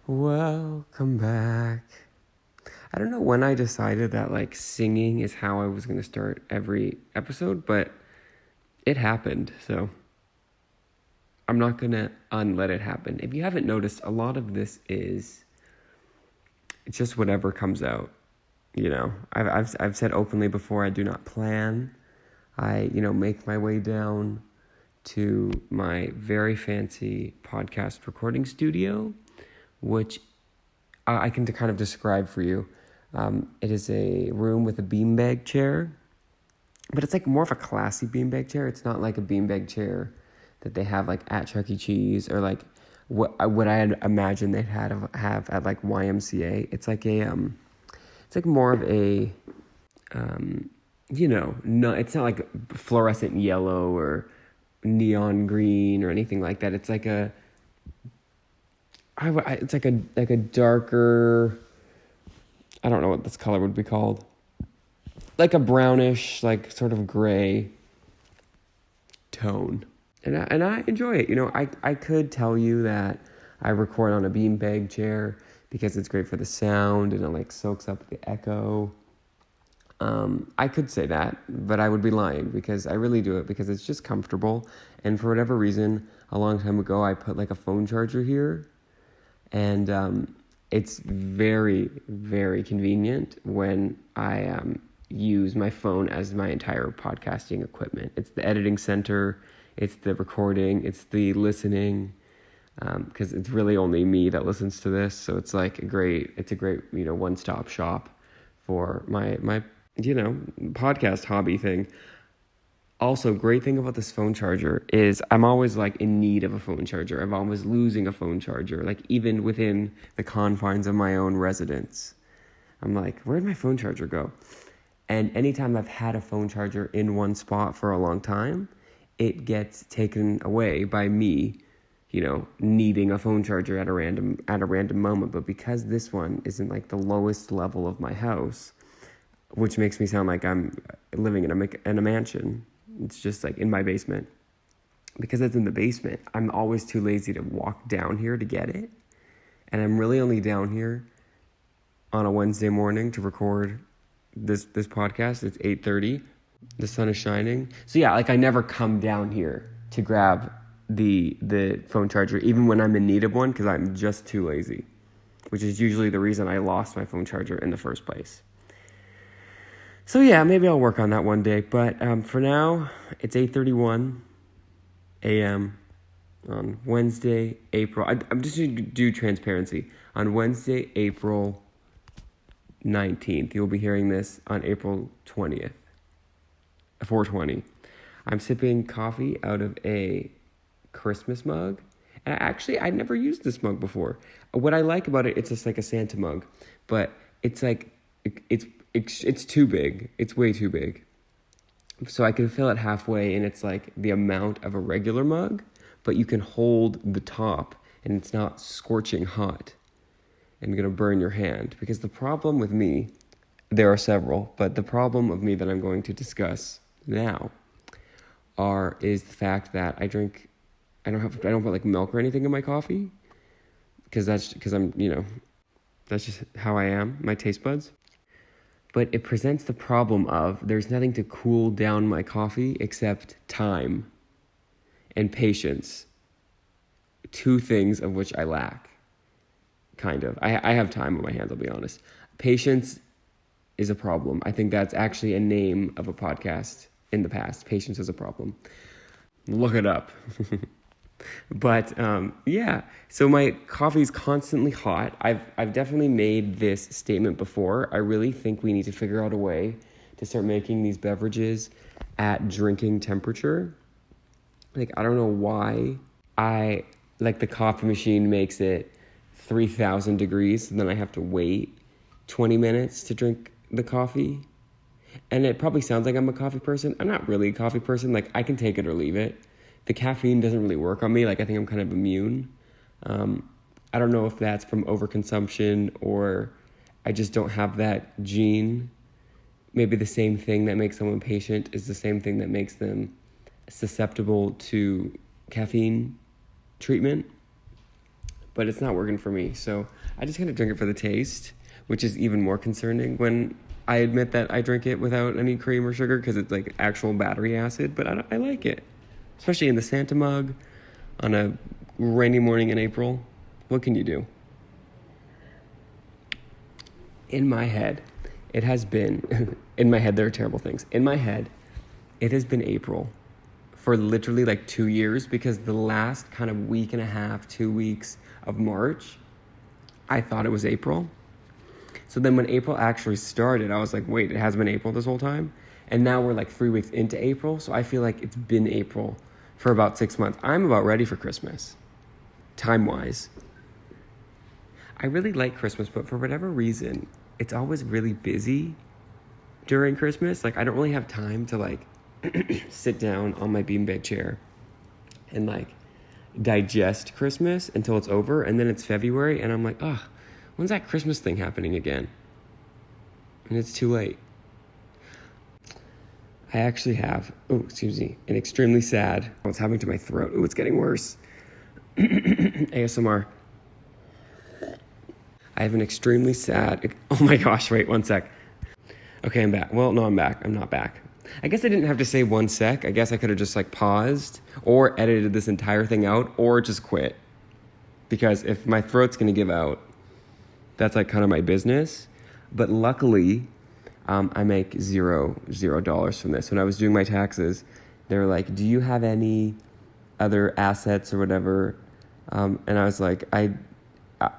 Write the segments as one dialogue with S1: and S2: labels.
S1: Welcome back. I don't know when I decided that singing is how I was going to start every episode, but it happened, so I'm not going to unlet it happen. If you haven't noticed, a lot of this is just whatever comes out. I've said openly before, I do not plan. I make my way down to my very fancy podcast recording studio, which I can kind of describe for you. It is a room with a beanbag chair, but it's more of a classy beanbag chair. It's not like a beanbag chair that they have at Chuck E. Cheese or what I had imagined they'd have at YMCA. It's more of a, no, it's not like fluorescent yellow or neon green or anything like that. It's it's like a darker, I don't know what this color would be called, like a brownish, sort of gray tone, and I enjoy it. I could tell you that I record on a beanbag chair because it's great for the sound and it soaks up the echo. I could say that, but I would be lying because I really do it because it's just comfortable. And for whatever reason, a long time ago, I put a phone charger here. And it's very, very convenient when I use my phone as my entire podcasting equipment. It's the editing center, it's the recording, it's the listening, because it's really only me that listens to this. So it's a great one-stop shop for my podcast hobby thing. Also, great thing about this phone charger is I'm always in need of a phone charger. I'm always losing a phone charger, even within the confines of my own residence. I'm where'd my phone charger go? And anytime I've had a phone charger in one spot for a long time, it gets taken away by me, needing a phone charger at a random moment. But because this one is in the lowest level of my house, which makes me sound like I'm living in a mansion. It's just in my basement. Because it's in the basement, I'm always too lazy to walk down here to get it. And I'm really only down here on a Wednesday morning to record this podcast. It's 8:30. The sun is shining. So yeah, I never come down here to grab the phone charger, even when I'm in need of one, because I'm just too lazy. Which is usually the reason I lost my phone charger in the first place. So yeah, maybe I'll work on that one day. But for now, it's 8:31 a.m. on Wednesday, April. I'm just going to do transparency. On Wednesday, April 19th. You'll be hearing this on April 20th. 420. I'm sipping coffee out of a Christmas mug. And I'd never used this mug before. What I like about it, it's just a Santa mug. But it's it's too big. It's way too big. So I can fill it halfway, and it's the amount of a regular mug, but you can hold the top, and it's not scorching hot and going to burn your hand. Because the problem with me, there are several, but the problem of me that I'm going to discuss now is the fact that I don't put milk or anything in my coffee, because that's just how I am, my taste buds. But it presents the problem of there's nothing to cool down my coffee except time and patience. Two things of which I lack, kind of. I have time on my hands, I'll be honest. Patience is a problem. I think that's actually a name of a podcast in the past. Patience is a problem. Look it up. But yeah, so my coffee's constantly hot. I've definitely made this statement before. I really think we need to figure out a way to start making these beverages at drinking temperature. I don't know why the coffee machine makes it 3,000 degrees, and then I have to wait 20 minutes to drink the coffee. And it probably sounds like I'm a coffee person. I'm not really a coffee person. I can take it or leave it. The caffeine doesn't really work on me. I think I'm kind of immune. I don't know if that's from overconsumption or I just don't have that gene. Maybe the same thing that makes someone patient is the same thing that makes them susceptible to caffeine treatment. but it's not working for me. So I just kind of drink it for the taste, which is even more concerning when I admit that I drink it without any cream or sugar because it's like actual battery acid, but I like it, especially in the Santa mug on a rainy morning in April. What can you do? In my head, it has been, in my head, there are terrible things. In my head, it has been April for literally like 2 years because the last kind of week and a half, 2 weeks of March, I thought it was April. So then when April actually started, I was like, wait, it has been April this whole time? And now we're like 3 weeks into April, so I feel like it's been April for about 6 months. I'm about ready for Christmas, time-wise. I really like Christmas, but for whatever reason, it's always really busy during Christmas. Like, I don't really have time to, like, sit down on my beanbag chair and, like, digest Christmas until it's over, and then it's February, and I'm like, when's that Christmas thing happening again? And it's too late. I actually have, an extremely sad, what's happening to my throat? It's getting worse. ASMR. I have an extremely sad, oh my gosh, wait 1 sec. Okay, I'm back. Well, no, I'm back. I'm not back. I guess I didn't have to say 1 sec. I guess I could have just like paused or edited this entire thing out or just quit. Because if my throat's gonna give out, that's like kind of my business. But luckily, I make $0 from this. When I was doing my taxes, they were like, do you have any other assets or whatever? And I was like,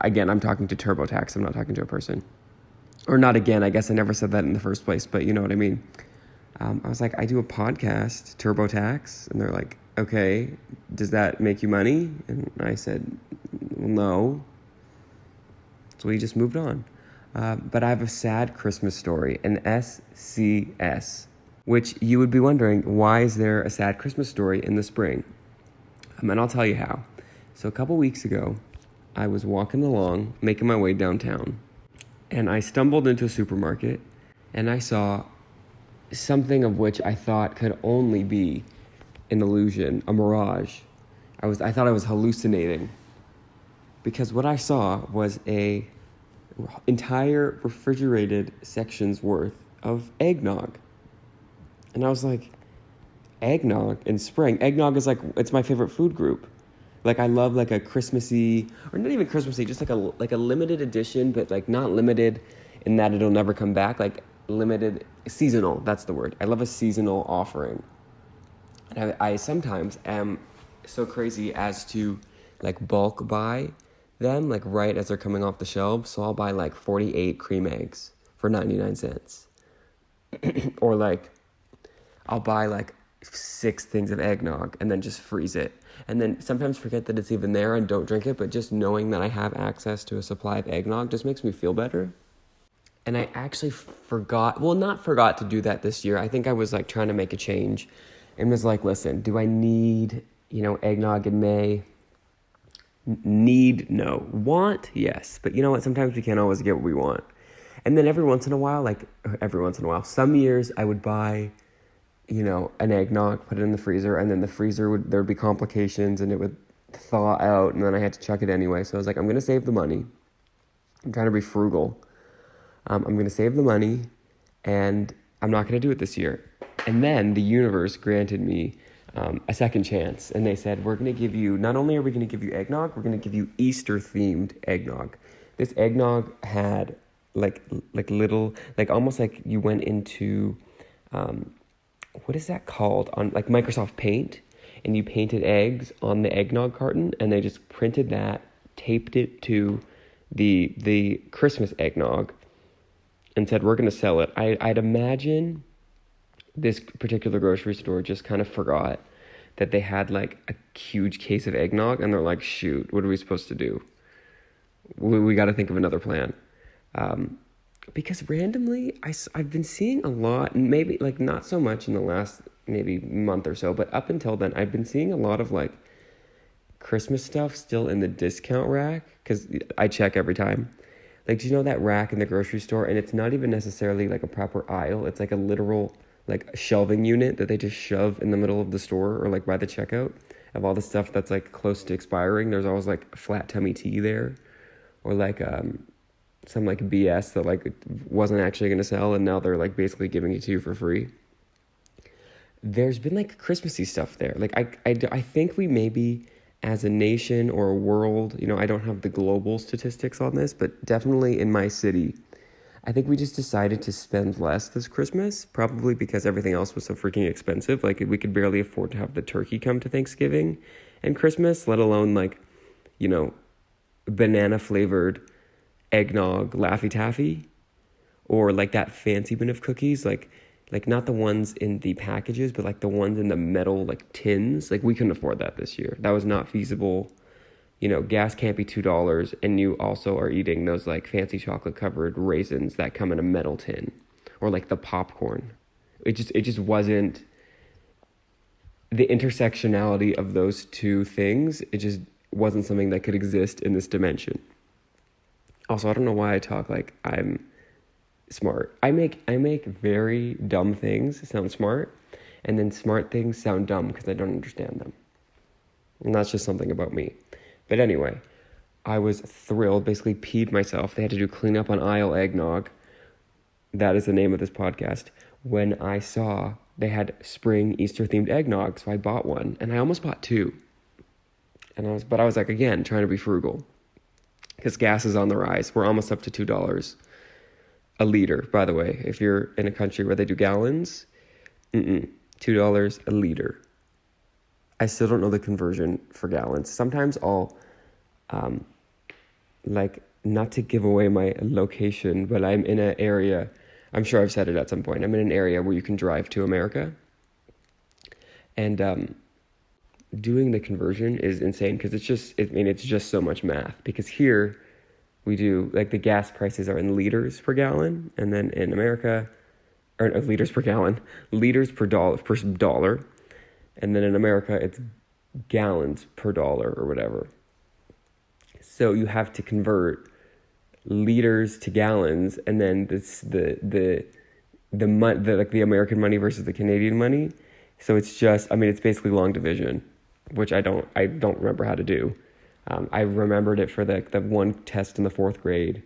S1: again, I'm talking to TurboTax. I'm not talking to a person. Or not again. I guess I never said that in the first place, but you know what I mean. I was like, I do a podcast, TurboTax. And they're like, okay, does that make you money? And I said, well, no. So we just moved on. But I have a sad Christmas story, an SCS, which you would be wondering, why is there a sad Christmas story in the spring? And I'll tell you how. So a couple weeks ago, I was walking along, making my way downtown, and I stumbled into a supermarket, and I saw something of which I thought could only be an illusion, a mirage. I thought I was hallucinating, because what I saw was a entire refrigerated section's worth of eggnog. And I was like, eggnog in spring? Eggnog is like, it's my favorite food group. Like, I love like a Christmassy, or not even Christmassy, just like a limited edition, but like not limited in that it'll never come back, like limited, seasonal, that's the word. I love a seasonal offering. And I sometimes am so crazy as to like bulk buy them like right as they're coming off the shelves. So I'll buy like 48 cream eggs for 99 cents. Or like I'll buy like 6 things of eggnog and then just freeze it. And then sometimes forget that it's even there and don't drink it, but just knowing that I have access to a supply of eggnog just makes me feel better. And I actually not forgot to do that this year. I think I was like trying to make a change and was like, listen, do I need, eggnog in May? Need, no. Want, yes. But you know what? Sometimes we can't always get what we want. And then every once in a while, some years I would buy, an eggnog, put it in the freezer, and then the freezer there'd be complications and it would thaw out, and then I had to chuck it anyway. So I was like, I'm going to save the money. I'm trying to be frugal. I'm going to save the money, and I'm not going to do it this year. And then the universe granted me a second chance, and they said, we're going to give you, not only are we going to give you eggnog, we're going to give you Easter-themed eggnog. This eggnog had like little, like almost like you went into, what is that called? On like Microsoft Paint, and you painted eggs on the eggnog carton, and they just printed that, taped it to the Christmas eggnog, and said, we're going to sell it. I'd imagine this particular grocery store just kind of forgot that they had like a huge case of eggnog, and they're like, shoot, what are we supposed to do? We got to think of another plan. Because randomly, I've been seeing a lot, maybe like not so much in the last maybe month or so, but up until then, I've been seeing a lot of like Christmas stuff still in the discount rack, because I check every time. Like, do you know that rack in the grocery store? And it's not even necessarily like a proper aisle. It's like a literal like shelving unit that they just shove in the middle of the store or like by the checkout. of all the stuff that's like close to expiring. There's always like flat tummy tea there, or like some like BS that like wasn't actually going to sell, and now they're like basically giving it to you for free. There's been like Christmassy stuff there. Like I think we maybe as a nation or a world, you know, I don't have the global statistics on this, but definitely in my city, I think we just decided to spend less this Christmas, probably because everything else was so freaking expensive. Like, we could barely afford to have the turkey come to Thanksgiving and Christmas, let alone, like, you know, banana-flavored eggnog Laffy Taffy, or, like, that fancy bin of cookies, like not the ones in the packages, but, like, the ones in the metal, like, tins. Like, we couldn't afford that this year. That was not feasible. You know, gas can't be $2, and you also are eating those, like, fancy chocolate-covered raisins that come in a metal tin, or, like, the popcorn. It just wasn't, the intersectionality of those two things, it just wasn't something that could exist in this dimension. Also, I don't know why I talk like I'm smart. I make very dumb things sound smart, and then smart things sound dumb because I don't understand them. And that's just something about me. But anyway, I was thrilled, basically peed myself. They had to do cleanup on aisle eggnog. That is the name of this podcast. When I saw they had spring Easter-themed eggnog, so I bought one. And I almost bought two. But I was like, again, trying to be frugal. Because gas is on the rise. We're almost up to $2 a liter, by the way. If you're in a country where they do gallons, $2 a liter. I still don't know the conversion for gallons. Sometimes I'll, like, not to give away my location, but I'm in an area, I'm sure I've said it at some point, I'm in an area where you can drive to America. And doing the conversion is insane because it's just so much math. Because here we do, like, the gas prices are in liters per gallon, and then in America, or liters per gallon, liters per dollar. And then in America, it's gallons per dollar or whatever. So you have to convert liters to gallons, and then this the American money versus the Canadian money. So it's just, it's basically long division, which I don't remember how to do. I remembered it for the one test in the 4th grade.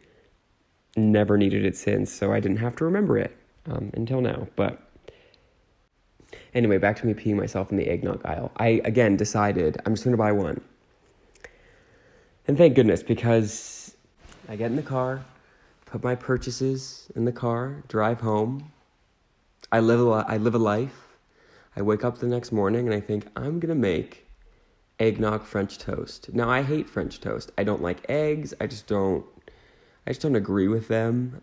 S1: Never needed it since, so I didn't have to remember it until now. But anyway, back to me peeing myself in the eggnog aisle. I, again, decided I'm just going to buy one. And thank goodness, because I get in the car, put my purchases in the car, drive home. I live a life. I wake up the next morning and I think, I'm going to make eggnog French toast. Now, I hate French toast. I don't like eggs. I just don't agree with them.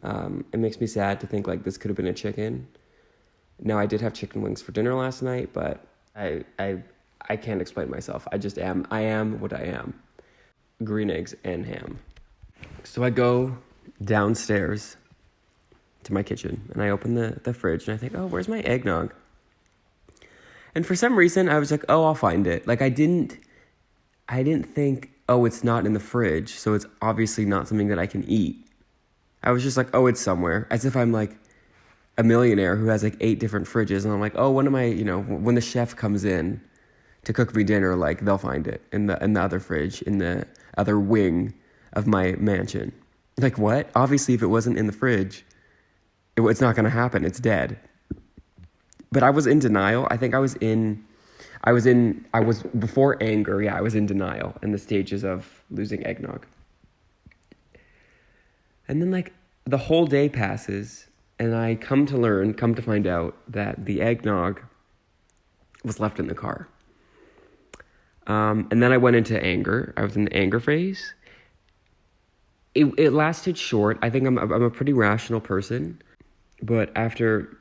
S1: It makes me sad to think, like, this could have been a chicken. Now, I did have chicken wings for dinner last night, but I can't explain myself. I am what I am. Green eggs and ham. So I go downstairs to my kitchen, and I open the fridge, and I think, oh, where's my eggnog? And for some reason, I was like, oh, I'll find it. Like, I didn't think, oh, it's not in the fridge, so it's obviously not something that I can eat. I was just like, oh, it's somewhere, as if I'm, like, a millionaire who has, like, 8 different fridges, and I'm like, oh, when the chef comes in to cook me dinner, like, they'll find it in the other fridge, in the other wing of my mansion. Like, what? Obviously, if it wasn't in the fridge, it's not going to happen. It's dead. But I was in denial. I think I was before anger. Yeah, I was in denial in the stages of losing eggnog. And then, like, the whole day passes, and I come to find out that the eggnog was left in the car. And then I went into anger. I was in the anger phase. It lasted short. I think I'm a pretty rational person. But after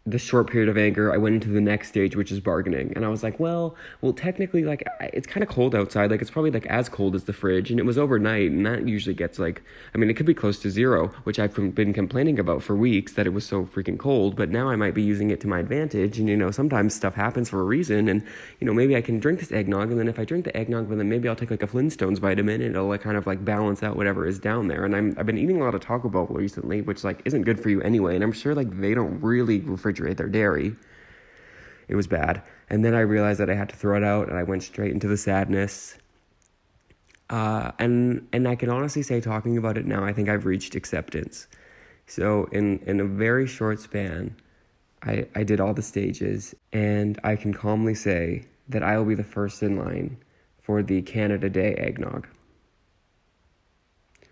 S1: the short period of anger, I went into the next stage, which is bargaining. And I was like, well, technically, like, it's kind of cold outside. Like, it's probably, like, as cold as the fridge. And it was overnight, and that usually gets, like, it could be close to 0, which I've been complaining about for weeks, that it was so freaking cold. But now I might be using it to my advantage. And, sometimes stuff happens for a reason. And, maybe I can drink this eggnog. And then if I drink the eggnog, then maybe I'll take, like, a Flintstones vitamin, and it'll, like, kind of, like, balance out whatever is down there. And I've been eating a lot of Taco Bell recently, which, like, isn't good for you anyway. And I'm sure, like, they don't really refrigerate their dairy. It was bad. And then I realized that I had to throw it out, and I went straight into the sadness. And I can honestly say, talking about it now, I think I've reached acceptance. So in a very short span, I did all the stages, and I can calmly say that I will be the first in line for the Canada Day eggnog.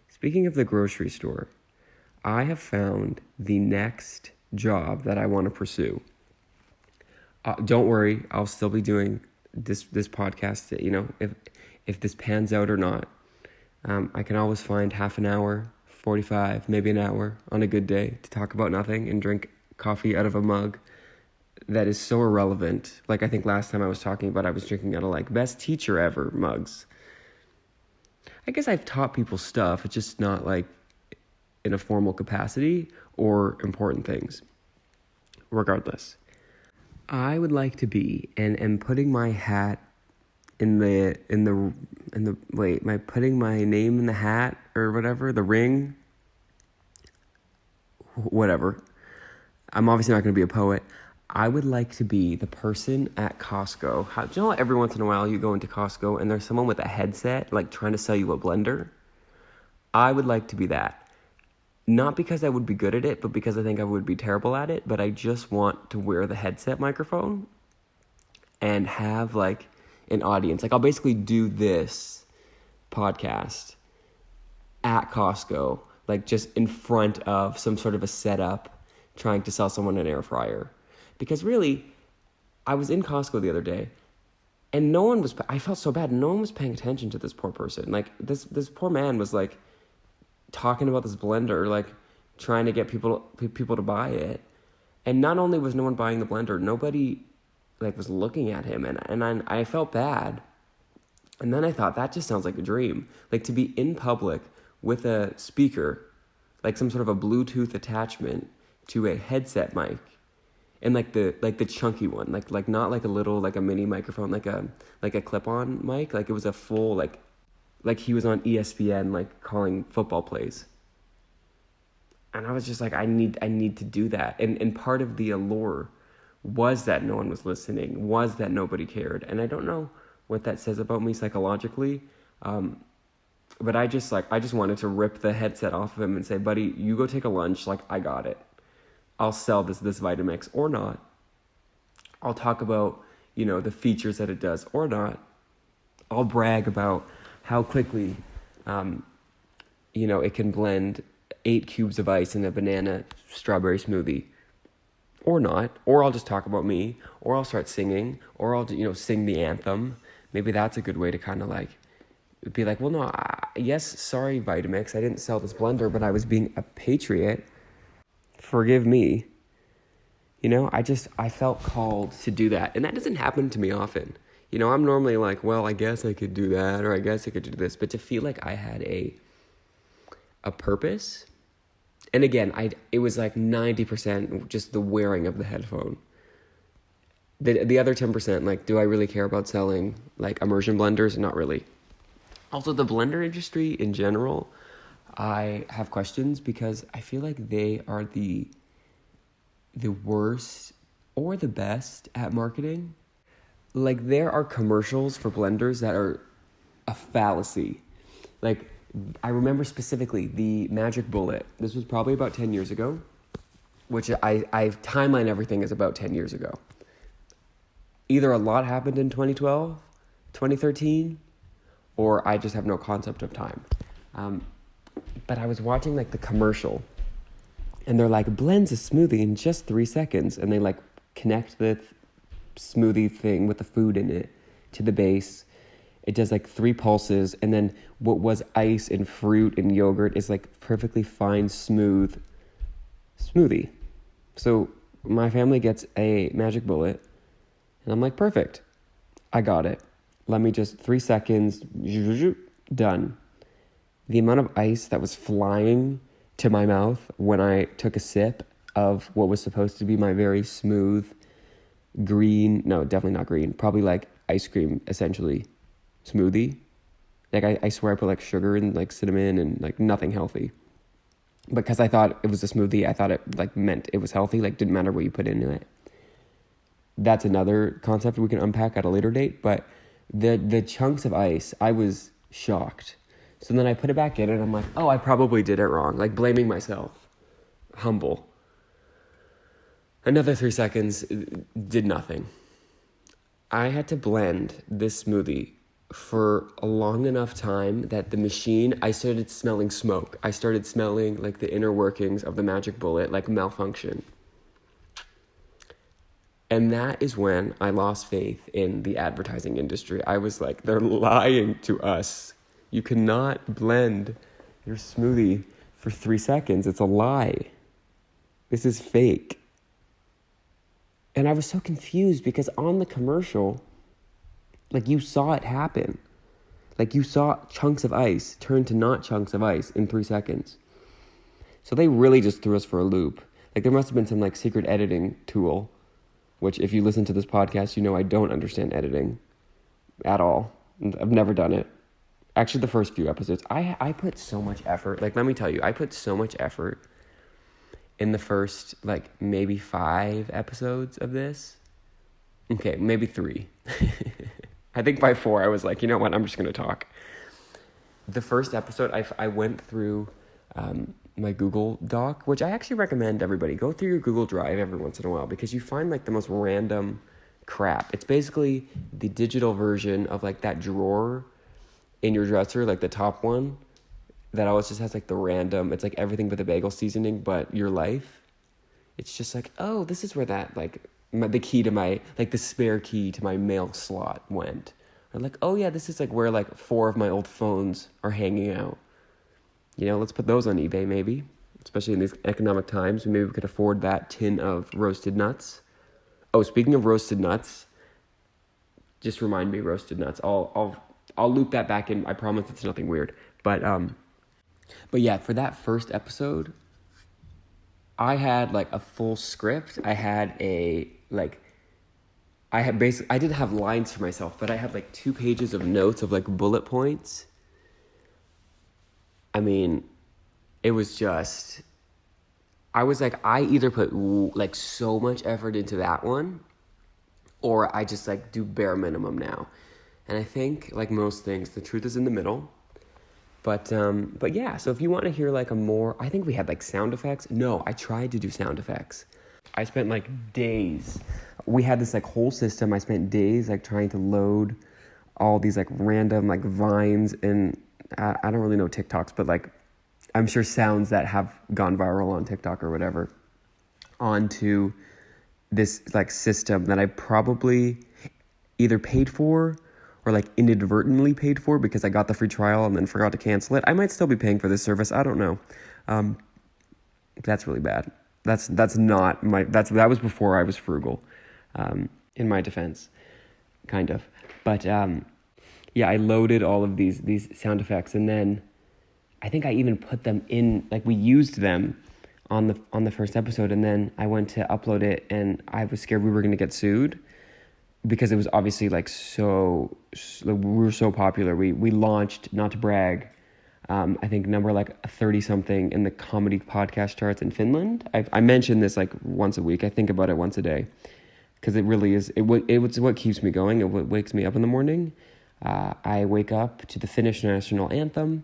S1: Speaking of the grocery store, I have found the next job that I want to pursue. Don't worry, I'll still be doing this podcast, if this pans out or not. I can always find half an hour, 45, maybe an hour on a good day to talk about nothing and drink coffee out of a mug that is so irrelevant. Like I think last time I was talking about, I was drinking out of best teacher ever mugs. I guess I've taught people stuff. It's just not in a formal capacity or important things. Regardless, I would like to be, and putting my hat putting my name in the hat or whatever, the ring, whatever. I'm obviously not going to be a poet. I would like to be the person at Costco. Do you know every once in a while you go into Costco and there's someone with a headset trying to sell you a blender? I would like to be that. Not because I would be good at it, but because I think I would be terrible at it. But I just want to wear the headset microphone and have an audience. I'll basically do this podcast at Costco, just in front of some sort of a setup trying to sell someone an air fryer. Because really, I was in Costco the other day, and I felt so bad. No one was paying attention to this poor person. This poor man was talking about this blender, trying to get people to buy it. And not only was no one buying the blender, nobody was looking at him, and I felt bad. And then I thought, that just sounds like a dream. To be in public with a speaker, some sort of a Bluetooth attachment to a headset mic, and the chunky one, not a little a mini microphone, like a clip-on mic, it was a full he was on ESPN calling football plays. And I was just I need to do that. And part of the allure was that no one was listening, was that nobody cared. And I don't know what that says about me psychologically, but I just wanted to rip the headset off of him and say, buddy, you go take a lunch, I got it. I'll sell this Vitamix or not. I'll talk about, the features that it does or not. I'll brag about how quickly, it can blend 8 cubes of ice in a banana strawberry smoothie or not. Or I'll just talk about me, or I'll start singing, or I'll, sing the anthem. Maybe that's a good way to kind of be well, no, yes, sorry, Vitamix, I didn't sell this blender, but I was being a patriot. Forgive me. I felt called to do that. And that doesn't happen to me often. I'm normally well, I guess I could do that, or I guess I could do this. But to feel I had a purpose. And again, it was 90% just the wearing of the headphone. The other 10%, do I really care about selling immersion blenders? Not really. Also, the blender industry in general, I have questions because I feel they are the worst or the best at marketing. There are commercials for blenders that are a fallacy. I remember specifically the Magic Bullet. This was probably about 10 years ago, which I timeline everything as about 10 years ago. Either a lot happened in 2012, 2013, or I just have no concept of time. But I was watching the commercial, and they're blends a smoothie in just 3 seconds, and they connect the smoothie thing with the food in it to the base. It does 3 pulses, and then what was ice and fruit and yogurt is perfectly fine, smooth smoothie. So my family gets a Magic Bullet, and I'm perfect. I got it. Let me just 3 seconds, done. The amount of ice that was flying to my mouth when I took a sip of what was supposed to be my very smooth green, no, definitely not green, probably ice cream, essentially, smoothie. I swear I put sugar and cinnamon and nothing healthy. Because I thought it was a smoothie, I thought it meant it was healthy, didn't matter what you put into it. that's another concept we can unpack at a later date. But the chunks of ice, I was shocked. So then I put it back in, and I'm like, oh, I probably did it wrong. Like, blaming myself. Humble. Another 3 seconds, did nothing. I had to blend this smoothie for a long enough time that the machine, I started smelling smoke. I started smelling like the inner workings of the magic bullet, like malfunction. And that is when I lost faith in the advertising industry. I was like, they're lying to us. You cannot blend your smoothie for 3 seconds. It's a lie. This is fake. And I was so confused because on the commercial, like, you saw it happen. Like, you saw chunks of ice turn to not chunks of ice in 3 seconds. So they really just threw us for a loop. Like, there must have been some, like, secret editing tool, which if you listen to this podcast, you know I don't understand editing at all. I've never done it. Actually, the first few episodes, I put so much effort. Like, let me tell you, I put so much effort in the first, like, maybe 5 episodes of this. Okay, maybe 3. I think by 4, I was like, you know what, I'm just going to talk. The first episode, I went through my Google Doc, which I actually recommend everybody. Go through your Google Drive every once in a while because you find, like, the most random crap. It's basically the digital version of, like, that drawer in your dresser, like the top one, that always just has, like, the random, it's like everything but the bagel seasoning, but your life. It's just like, oh, this is where that, like, the key to my, like, the spare key to my mail slot went. Or like, oh yeah, this is, like, where, like, 4 of my old phones are hanging out. You know, let's put those on eBay, maybe. Especially in these economic times, maybe we could afford that tin of roasted nuts. Oh, speaking of roasted nuts, just remind me, roasted nuts. I'll loop that back in. I promise it's nothing weird. But yeah, for that first episode, I had, like, a full script. I didn't have lines for myself, but I had, like, 2 pages of notes of, like, bullet points. I mean, it was just, I was like, I either put, like, so much effort into that one, or I just, like, do bare minimum now. And I think, like most things, the truth is in the middle. But yeah, so if you want to hear, like, I think we had, like, sound effects. No, I tried to do sound effects. I spent, like, days. We had this, like, whole system. I spent days, like, trying to load all these, like, random, like, vines and I don't really know TikToks, but, like, I'm sure sounds that have gone viral on TikTok or whatever onto this, like, system that I probably either paid for or, like, inadvertently paid for because I got the free trial and then forgot to cancel it. I might still be paying for this service. I don't know. That's really bad. That was before I was frugal, in my defense, kind of. But yeah, I loaded all of these sound effects, and then I think I even put them in, like, we used them on the first episode, and then I went to upload it, and I was scared we were going to get sued because it was obviously, like, we were so popular. We launched, not to brag, I think number, like, 30-something in the comedy podcast charts in Finland. I mention this, like, once a week. I think about it once a day because it really is, it's what keeps me going. It wakes me up in the morning. I wake up to the Finnish national anthem.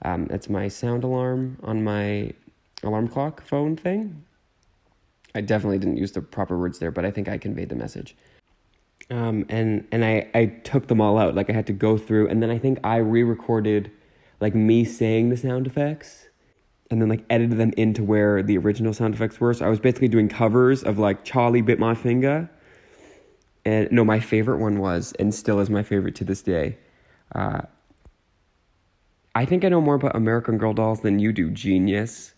S1: It's my sound alarm on my alarm clock phone thing. I definitely didn't use the proper words there, but I think I conveyed the message. And I took them all out. Like, I had to go through, and then I think I re-recorded, like, me saying the sound effects, and then, like, edited them into where the original sound effects were. So I was basically doing covers of, like, Charlie Bit My Finger. And no, my favorite one was, and still is my favorite to this day, I think I know more about American Girl dolls than you do, genius.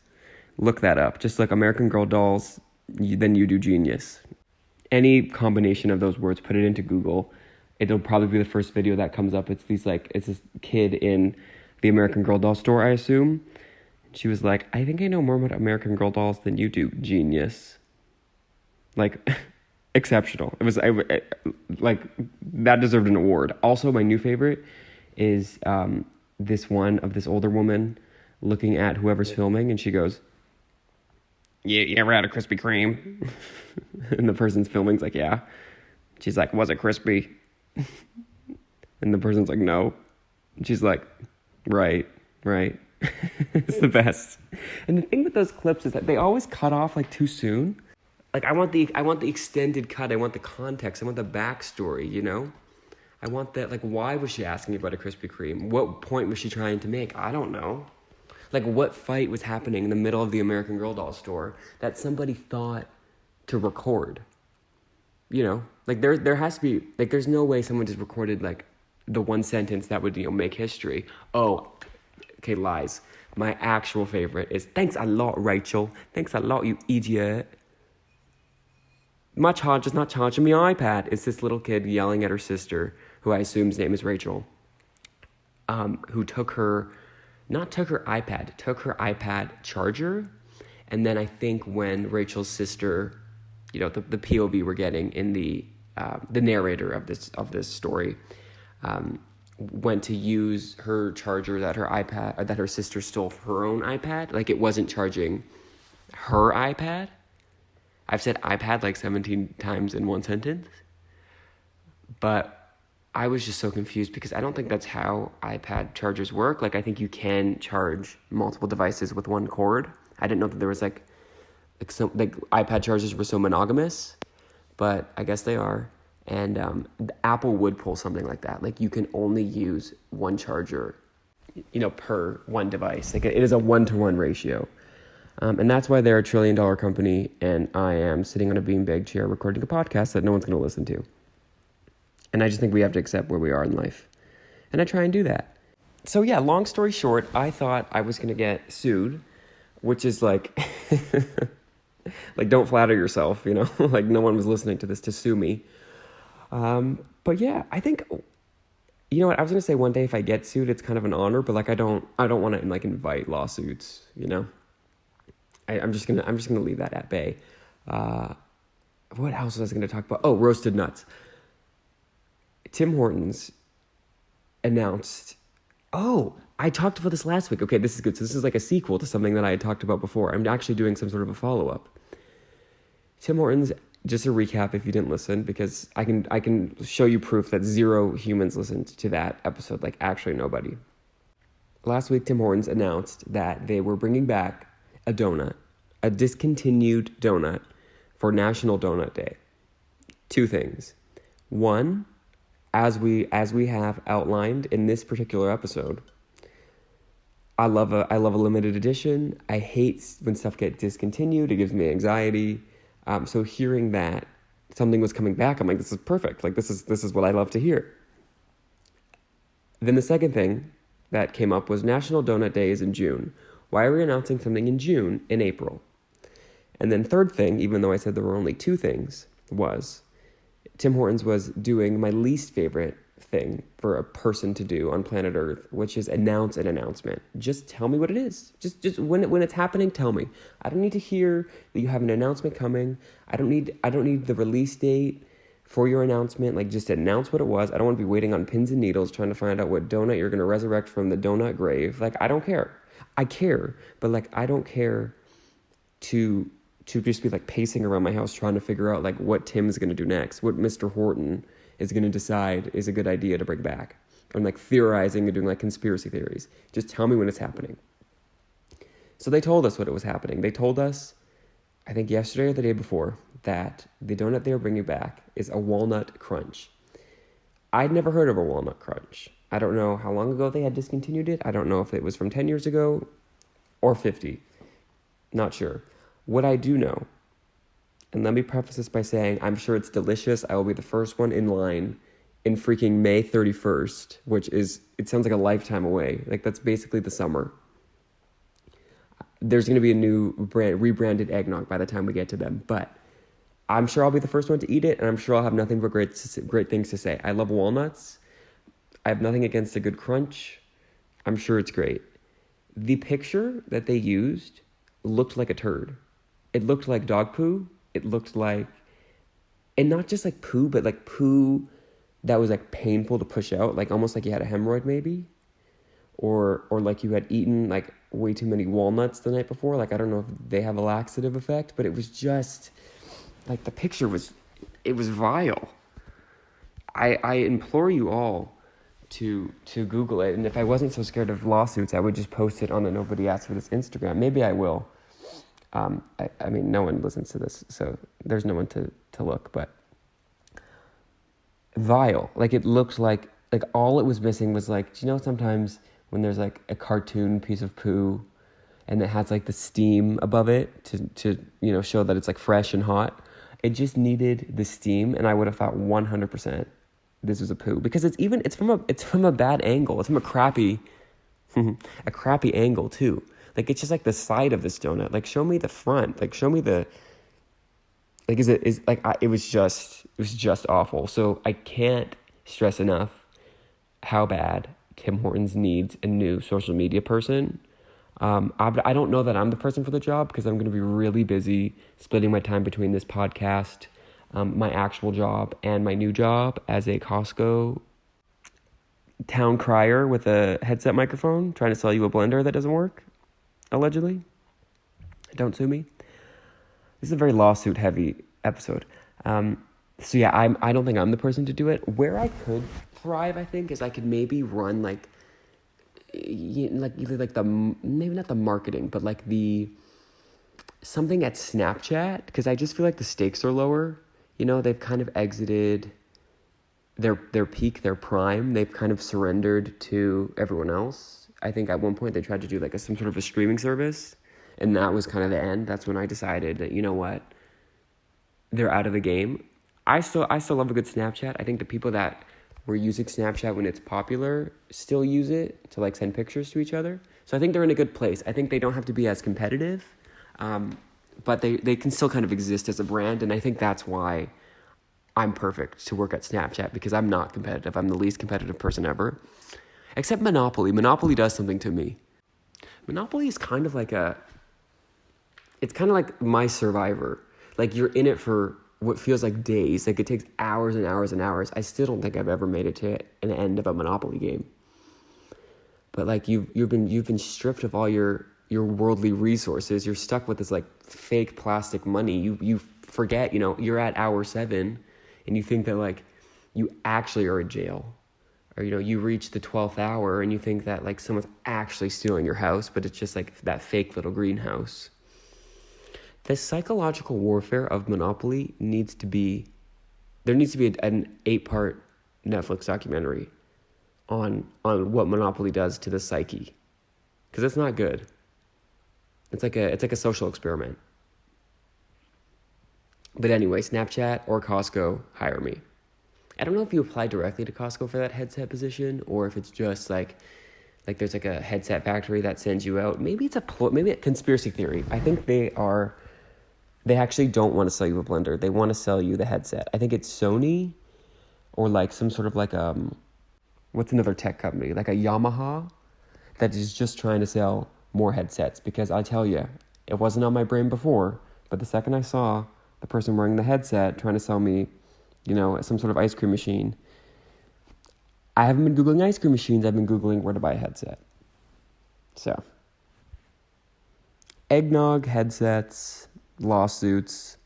S1: Look that up. Just like American Girl dolls than you do, genius. Any combination of those words, put it into Google. It'll probably be the first video that comes up. It's this kid in the American Girl doll store, I assume. She was like, I think I know more about American Girl dolls than you do, genius. Like, exceptional. It was like, that deserved an award. Also, my new favorite is this one of this older woman looking at whoever's filming, and she goes, you ever had a Krispy Kreme? And the person's filming's like, yeah. She's like, was it crispy? And the person's like, no. And she's like, right. It's the best. And the thing with those clips is that they always cut off like too soon. Like I want the extended cut. I want the context. I want the backstory, you know? I want that, like, why was she asking me about a Krispy Kreme? What point was she trying to make? I don't know. Like, what fight was happening in the middle of the American Girl doll store that somebody thought to record? You know? Like, there has to be, like, there's no way someone just recorded, like, the one sentence that would, you know, make history. Oh, okay, lies. My actual favorite is, thanks a lot, Rachel. Thanks a lot, you idiot. My charger's not charging my iPad. It's this little kid yelling at her sister, who I assume's name is Rachel, who took her iPad charger. And then I think when Rachel's sister, you know, the POV we're getting in the narrator of this story, went to use her charger that her sister stole for her own iPad. Like, it wasn't charging her iPad. I've said iPad like 17 times in one sentence. But I was just so confused because I don't think that's how iPad chargers work. Like, I think you can charge multiple devices with one cord. I didn't know that there was like iPad chargers were so monogamous, but I guess they are. And Apple would pull something like that. Like, you can only use one charger, you know, per one device. Like, it is a 1-to-1 ratio. And that's why they're a $1 trillion company, and I am sitting on a beanbag chair recording a podcast that no one's going to listen to. And I just think we have to accept where we are in life. And I try and do that. So yeah, long story short, I thought I was going to get sued, which is like, like, don't flatter yourself, you know? Like, no one was listening to this to sue me. But yeah, I think, you know what, I was going to say one day if I get sued, it's kind of an honor, but like, I don't want to like invite lawsuits, you know? I'm just gonna leave that at bay. What else was I going to talk about? Oh, roasted nuts. Tim Hortons announced. Oh, I talked about this last week. Okay, this is good. So this is like a sequel to something that I had talked about before. I'm actually doing some sort of a follow-up. Tim Hortons. Just a recap if you didn't listen, because I can show you proof that 0 humans listened to that episode. Like, actually nobody. Last week, Tim Hortons announced that they were bringing back a donut, a discontinued donut for National Donut Day. 2 things. One, as we have outlined in this particular episode, I love a limited edition. I hate when stuff gets discontinued. It gives me anxiety. So hearing that something was coming back, I'm like, this is perfect. Like, this is what I love to hear. Then the second thing that came up was National Donut Day is in June. Why are we announcing something in June in April? And then third thing, even though I said there were only 2 things, was Tim Hortons was doing my least favorite thing for a person to do on planet Earth, which is announce an announcement. Just tell me what it is. Just when it's happening, tell me. I don't need to hear that you have an announcement coming. I don't need the release date for your announcement. Like, just announce what it was. I don't want to be waiting on pins and needles trying to find out what donut you're going to resurrect from the donut grave. Like, I don't care. I care, but like, I don't care to just be like pacing around my house trying to figure out like what Tim's going to do next, what Mr. Horton is going to decide is a good idea to bring back. I'm like theorizing and doing like conspiracy theories. Just tell me when it's happening. So they told us what it was happening. They told us, I think yesterday or the day before, that the donut they were bringing back is a walnut crunch. I'd never heard of a walnut crunch. I don't know how long ago they had discontinued it. I don't know if it was from 10 years ago or 50. Not sure. What I do know, and let me preface this by saying I'm sure it's delicious. I will be the first one in line in freaking May 31st, which is, it sounds like a lifetime away. Like, that's basically the summer. There's going to be a new rebranded eggnog by the time we get to them, but I'm sure I'll be the first one to eat it, and I'm sure I'll have nothing but great things to say. I love walnuts. I have nothing against a good crunch. I'm sure it's great. The picture that they used looked like a turd. It looked like dog poo. It looked like, and not just like poo, but like poo that was like painful to push out, like almost like you had a hemorrhoid maybe, or like you had eaten like way too many walnuts the night before. Like, I don't know if they have a laxative effect, but it was just like the picture was, it was vile. I implore you all to Google it. And if I wasn't so scared of lawsuits, I would just post it on the Nobody Asked for This Instagram. Maybe I will. I mean, no one listens to this, so there's no one to look, but vile. Like, it looked like all it was missing was like, do you know sometimes when there's like a cartoon piece of poo and it has like the steam above it to show that it's like fresh and hot? It just needed the steam, and I would have thought 100% this was a poo, because it's from a bad angle. It's from a crappy angle too. Like, it's just like the side of this donut. Like, show me the front. Like, show me the. Like, it was just awful. So I can't stress enough how bad Tim Hortons needs a new social media person. I don't know that I'm the person for the job, because I'm going to be really busy splitting my time between this podcast, my actual job, and my new job as a Costco town crier with a headset microphone, trying to sell you a blender that doesn't work, allegedly. Don't sue me. This is a very lawsuit-heavy episode. So yeah, I don't think I'm the person to do it. Where I could thrive, I think, is I could maybe run either maybe not the marketing, but like something at Snapchat, because I just feel like the stakes are lower. They've kind of exited their peak, their prime. They've kind of surrendered to everyone else. I think at one point they tried to do like some sort of a streaming service, and that was kind of the end. That's when I decided that, you know what, they're out of the game. I still love a good Snapchat. I think the people that were using Snapchat when it's popular still use it to like send pictures to each other. So I think they're in a good place. I think they don't have to be as competitive, but they can still kind of exist as a brand. And I think that's why I'm perfect to work at Snapchat, because I'm not competitive. I'm the least competitive person ever, except Monopoly. Monopoly does something to me. Monopoly is kind of like it's kind of like my Survivor. Like, you're in it for what feels like days. Like, it takes hours and hours and hours. I still don't think I've ever made it to an end of a Monopoly game. But like, you've been stripped of all your worldly resources. You're stuck with this like fake plastic money. You forget, you're at hour 7, and you think that like you actually are in jail. Or, you reach the 12th hour and you think that like someone's actually stealing your house, but it's just like that fake little greenhouse. The psychological warfare of Monopoly needs to be an 8-part Netflix documentary on what Monopoly does to the psyche, because it's not good. It's like a social experiment. But anyway, Snapchat or Costco, hire me. I don't know if you apply directly to Costco for that headset position, or if it's just like there's like a headset factory that sends you out. Maybe it's a conspiracy theory. I think they actually don't want to sell you a blender. They want to sell you the headset. I think it's Sony, or like some sort of like what's another tech company? Like a Yamaha, that is just trying to sell more headsets. Because I tell you, it wasn't on my brain before, but the second I saw the person wearing the headset trying to sell me, some sort of ice cream machine, I haven't been Googling ice cream machines. I've been Googling where to buy a headset. So, Eggnog, headsets, lawsuits.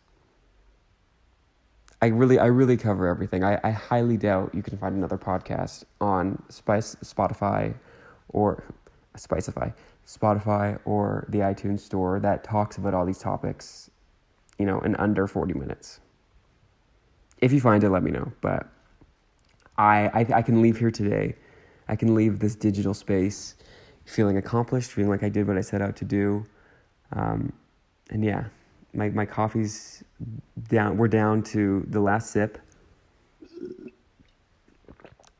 S1: I really cover everything. I highly doubt you can find another podcast on Spotify or the iTunes store that talks about all these topics, in under 40 minutes. If you find it, let me know. But I can leave here today. I can leave this digital space feeling accomplished, feeling like I did what I set out to do. And yeah. My coffee's down. We're down to the last sip.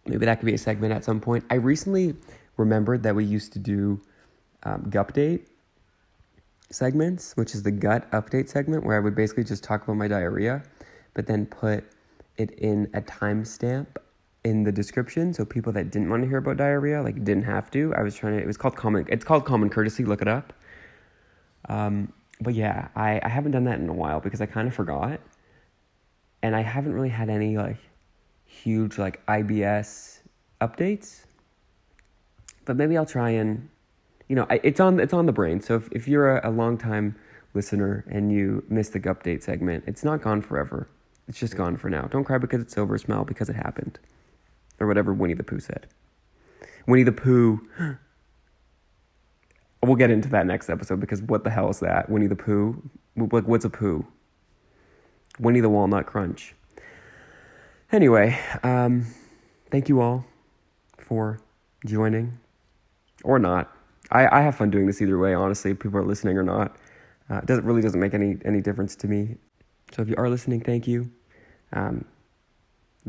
S1: Maybe that could be a segment at some point. I recently remembered that we used to do Gupdate segments, which is the gut update segment, where I would basically just talk about my diarrhea, but then put it in a timestamp in the description, so people that didn't want to hear about diarrhea didn't have to. It's called common courtesy. Look it up. But yeah, I haven't done that in a while because I kind of forgot. And I haven't really had any huge IBS updates. But maybe I'll try and, it's on the brain. So if you're a long time listener and you missed the update segment, it's not gone forever. It's just gone for now. Don't cry because it's over, smile because it happened. Or whatever Winnie the Pooh said. Winnie the Pooh. We'll get into that next episode because what the hell is that? Winnie the Pooh? Like, what's a poo? Winnie the Walnut Crunch. Anyway, thank you all for joining. Or not. I have fun doing this either way, honestly, if people are listening or not. It doesn't make any difference to me. So if you are listening, thank you. If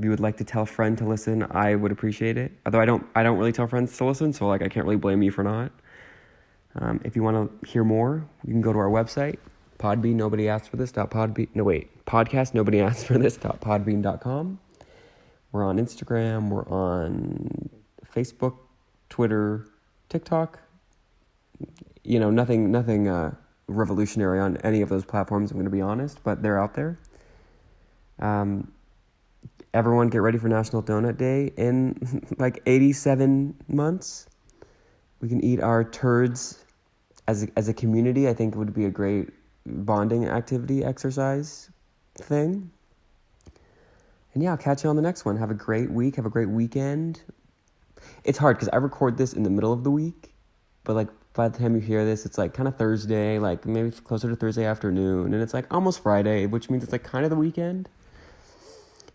S1: you would like to tell a friend to listen, I would appreciate it. Although I don't really tell friends to listen, so like I can't really blame you for not. If you want to hear more, you can go to our website, Podbean. Nobody asked for this. Podcast. Nobody asked for this. Podbean.com. We're on Instagram. We're on Facebook, Twitter, TikTok. You know, nothing revolutionary on any of those platforms. I'm going to be honest, but they're out there. Everyone get ready for National Donut Day in like 87 months. We can eat our turds as a community. I think it would be a great bonding activity exercise thing. And yeah, I'll catch you on the next one. Have a great week. Have a great weekend. It's hard because I record this in the middle of the week, but like by the time you hear this, it's like kind of Thursday, like maybe it's closer to Thursday afternoon, and it's like almost Friday, which means it's like kind of the weekend.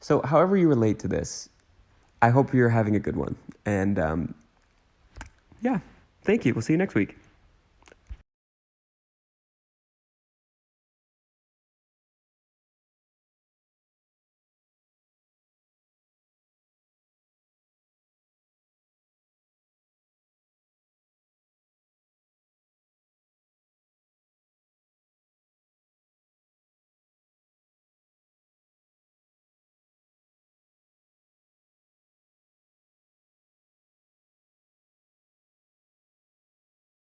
S1: So however you relate to this, I hope you're having a good one. And yeah, thank you. We'll see you next week.